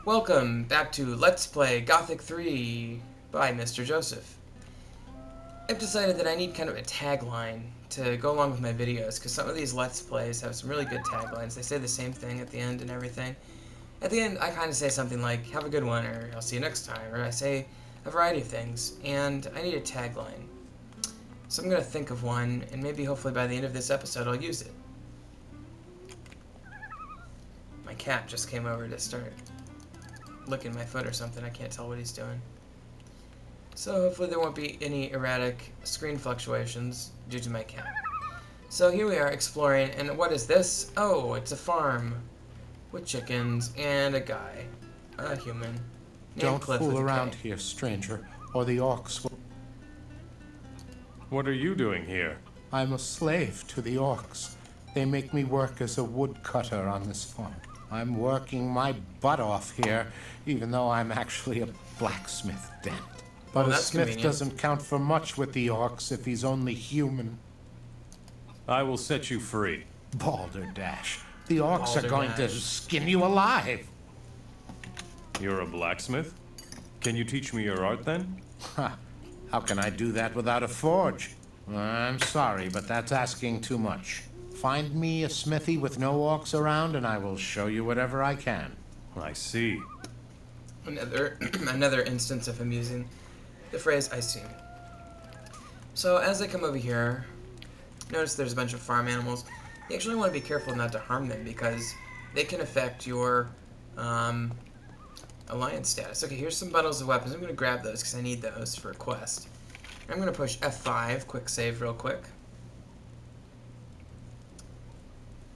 Welcome back to Let's Play Gothic 3 by Mr. Joseph. I've decided that I need kind of a tagline to go along with my videos, because some of these Let's Plays have some really good taglines. They say the same thing at the end and everything. At the end, I kind of say something like, have a good one, or I'll see you next time, or I say a variety of things, and I need a tagline. So I'm going to think of one, and maybe hopefully by the end of this episode I'll use it. My cat just came over to start licking my foot or something. I can't tell what he's doing. So hopefully there won't be any erratic screen fluctuations due to my cat. So here we are exploring, and what is this? Oh, it's a farm with chickens and a guy, a human, named Don't Kliff fool with a around K. here, stranger, or the orcs will... What are you doing here? I'm a slave to the orcs. They make me work as a woodcutter on this farm. I'm working my butt off here, even though I'm actually a blacksmith, damn it. But Well, a that's smith convenient. doesn't count for much with the orcs if he's only human. I will set you free. Balderdash. The orcs are going to Balderdash. skin you alive. You're a blacksmith? Can you teach me your art then? Ha! How can I do that without a forge? I'm sorry, but that's asking too much. Find me a smithy with no orcs around, and I will show you whatever I can. I see. Another instance of him using the phrase "I see." So as I come over here, notice there's a bunch of farm animals. You actually want to be careful not to harm them because they can affect your alliance status. Okay, here's some bundles of weapons. I'm going to grab those because I need those for a quest. I'm going to push F5, quick save real quick.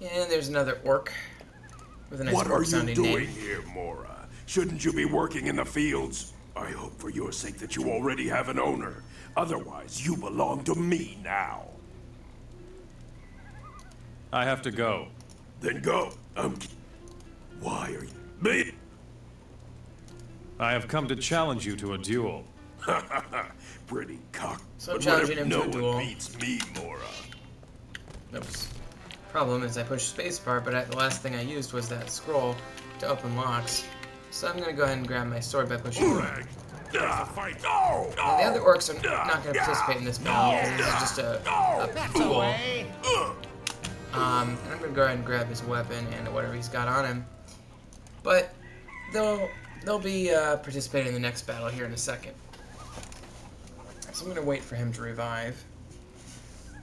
And there's another orc with a nice What are you orc-sounding doing name. here, Mora? Shouldn't you be working in the fields? I hope for your sake that you already have an owner. Otherwise, you belong to me now. I have to go. Then go. Why are you... Me? I have come to challenge you to a duel. Pretty cock. So But challenging what if him to no a one duel. beats me, Mora? Oops. Problem is I pushed spacebar, but the last thing I used was that scroll to open locks. So I'm gonna go ahead and grab my sword by pushing it. Fight. No! Now, the other orcs are not gonna participate in this battle because this is just a duel. And I'm gonna go ahead and grab his weapon and whatever he's got on him. But they'll be participating in the next battle here in a second. So I'm gonna wait for him to revive.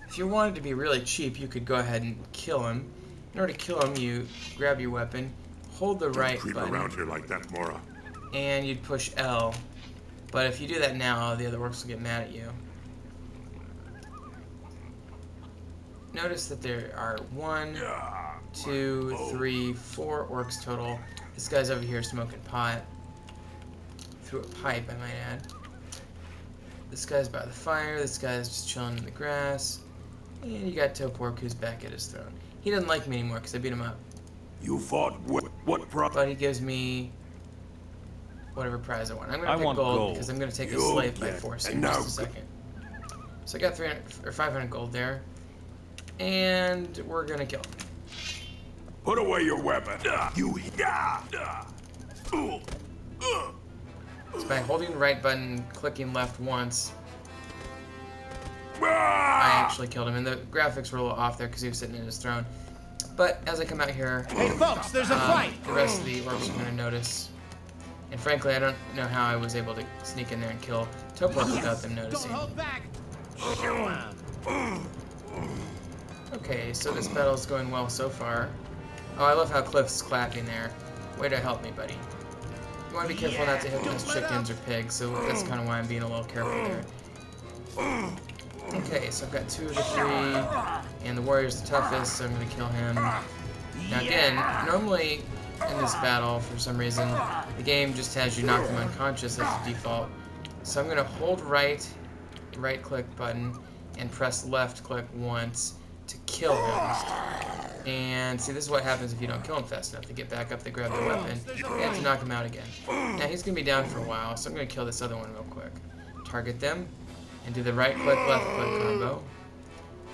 If you wanted to be really cheap, you could go ahead and kill him. In order to kill him, you grab your weapon, hold the right Creep button, around here like that, Mora. and you'd push L. But if you do that now, the other orcs will get mad at you. Notice that there are 1, 2, 3, 4 orcs total. This guy's over here smoking pot. Through a pipe, I might add. This guy's by the fire. This guy's just chilling in the grass. And you got Topork, who's back at his throne. He doesn't like me anymore because I beat him up. You fought what prize? But he gives me whatever prize I want. I'm going I to pick want gold gold. because I'm going to take a You'll slave by get- force here and in now just a second. So I got 300 or 500 gold there. And we're going to kill him. Put away your weapon. You... So by holding the right button, clicking left once, I actually killed him. And the graphics were a little off there because he was sitting in his throne. But as I come out here, Hey folks, there's a fight! the rest of the orcs are going to notice. And frankly, I don't know how I was able to sneak in there and kill Topork without them noticing. back! Okay, so this battle's going well so far. Oh, I love how Kliff's clapping there. Way to help me, buddy. You want to be careful not to hit those chickens or pigs, so that's kind of why I'm being a little careful there. Okay, so I've got 2 of the 3, and the warrior's the toughest, so I'm going to kill him. Now again, normally in this battle, for some reason, the game just has you knock them unconscious as the default. So I'm going to hold right click button, and press left click once to kill him. And see, this is what happens if you don't kill him fast enough. They get back up, they grab their weapon, and to knock him out again. Now he's going to be down for a while, so I'm going to kill this other one real quick. Target them, and do the right click, left click combo.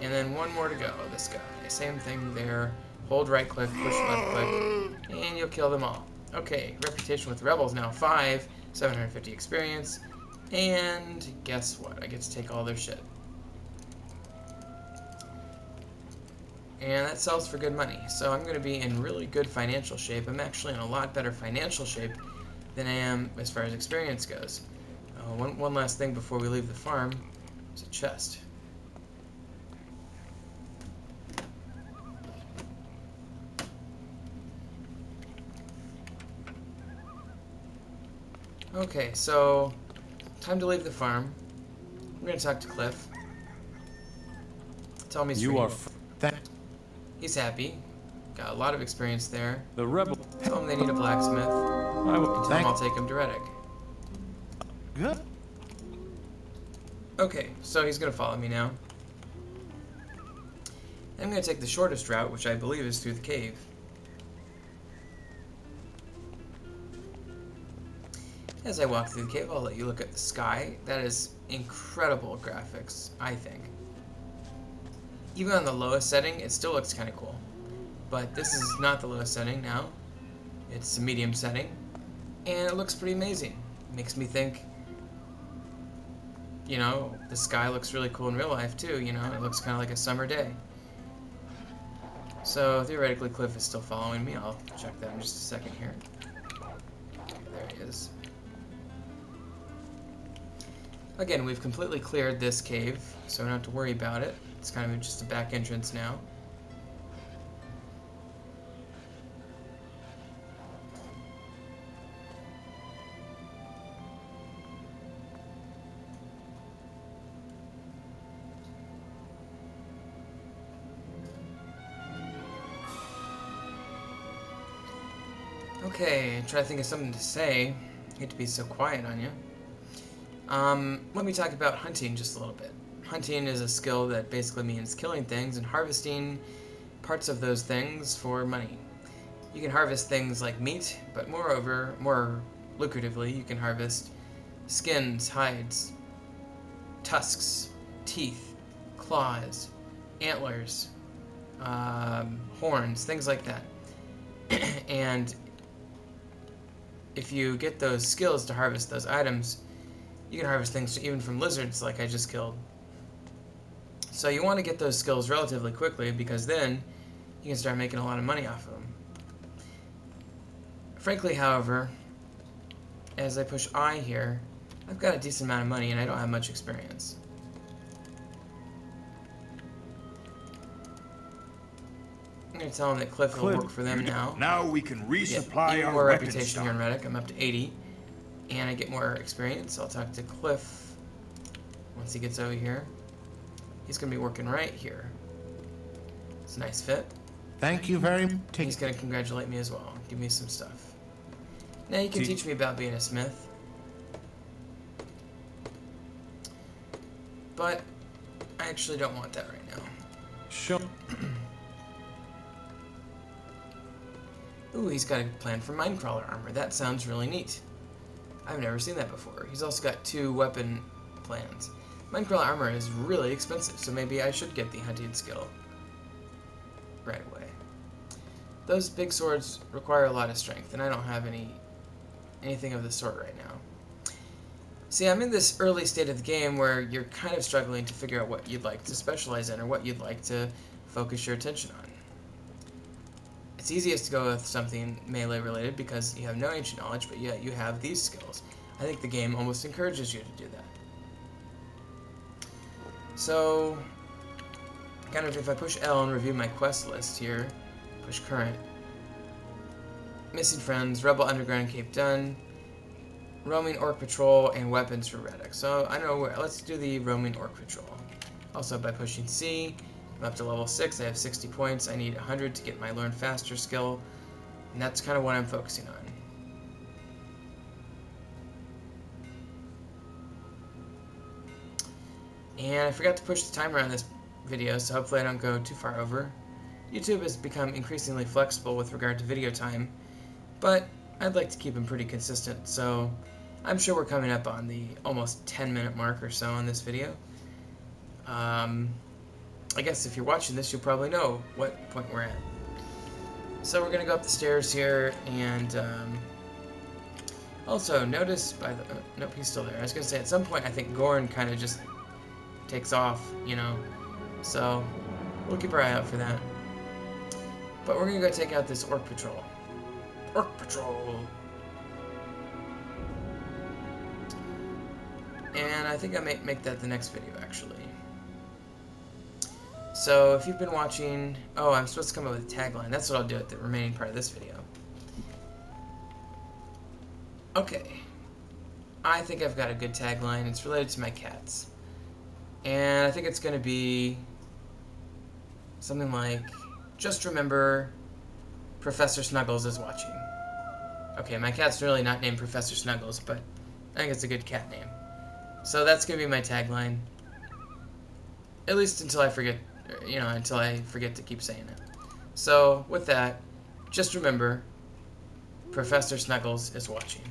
And then one more to go, this guy. Same thing there. Hold right click, push left click, and you'll kill them all. Okay, reputation with rebels now 5, 750 experience, and guess what? I get to take all their shit. And that sells for good money, so I'm going to be in really good financial shape. I'm actually in a lot better financial shape than I am as far as experience goes. One last thing before we leave the farm. There's a chest. Okay, so time to leave the farm. I'm going to talk to Kliff. Tell him he's free. He's happy. Got a lot of experience there. The rebel. Tell him they need a blacksmith. I will. And tell him I'll take him to Reddick. Good. Okay, so he's going to follow me now. I'm going to take the shortest route, which I believe is through the cave. As I walk through the cave, I'll let you look at the sky. That is incredible graphics, I think. Even on the lowest setting, it still looks kind of cool. But this is not the lowest setting now. It's a medium setting. And it looks pretty amazing. It makes me think, you know, the sky looks really cool in real life too, you know. It looks kind of like a summer day. So theoretically, Kliff is still following me. I'll check that in just a second here. Okay, there he is. Again, we've completely cleared this cave, so we don't have to worry about it. It's kind of just a back entrance now. Okay, try to think of something to say. Hate to be so quiet on you. Let me talk about hunting just a little bit. Hunting is a skill that basically means killing things and harvesting parts of those things for money. You can harvest things like meat, but moreover, more lucratively, you can harvest skins, hides, tusks, teeth, claws, antlers, horns, things like that. And if you get those skills to harvest those items, you can harvest things even from lizards like I just killed. So you want to get those skills relatively quickly because then you can start making a lot of money off of them. Frankly, however, as I push I here, I've got a decent amount of money and I don't have much experience. I'm going to tell them that Kliff will work for them now. Now we can resupply even our more weapon reputation stock. here in Reddick. I'm up to 80. And I get more experience. I'll talk to Kliff once he gets over here. He's going to be working right here. It's a nice fit. Thank you very much. He's going to congratulate me as well. Give me some stuff. Now you can teach me about being a smith. But I actually don't want that right now. Sure. Ooh, he's got a plan for Minecrawler armor. That sounds really neat. I've never seen that before. He's also got 2 weapon plans. Minecrawler armor is really expensive, so maybe I should get the hunting skill right away. Those big swords require a lot of strength, and I don't have anything of the sort right now. See, I'm in this early state of the game where you're kind of struggling to figure out what you'd like to specialize in or what you'd like to focus your attention on. It's easiest to go with something melee related because you have no ancient knowledge, but yet you have these skills. I think the game almost encourages you to do that. So, kind of if I push L and review my quest list here, push current, missing friends, Rebel Underground Cape done, roaming Orc Patrol, and weapons for Reddick. So I know where. Let's do the roaming Orc Patrol. Also by pushing C, I'm up to level 6. I have 60 points. I need 100 to get my Learn Faster skill, and that's kind of what I'm focusing on. And I forgot to push the timer on this video, so hopefully I don't go too far over. YouTube has become increasingly flexible with regard to video time, but I'd like to keep them pretty consistent, so I'm sure we're coming up on the almost 10-minute mark or so on this video. I guess if you're watching this, you'll probably know what point we're at. So we're gonna go up the stairs here, and also notice by the nope, he's still there. I was gonna say at some point I think Gorn kind of just takes off, you know. So we'll keep our eye out for that. But we're gonna go take out this Orc Patrol. Orc Patrol. And I think I may make that the next video, actually. So, if you've been watching... Oh, I'm supposed to come up with a tagline. That's what I'll do at the remaining part of this video. Okay. I think I've got a good tagline. It's related to my cats. And I think it's going to be... something like... Just remember... Professor Snuggles is watching. Okay, my cat's really not named Professor Snuggles, but I think it's a good cat name. So that's going to be my tagline. At least until I forget, you know, until I forget to keep saying it. So, with that, just remember, Professor Snuggles is watching.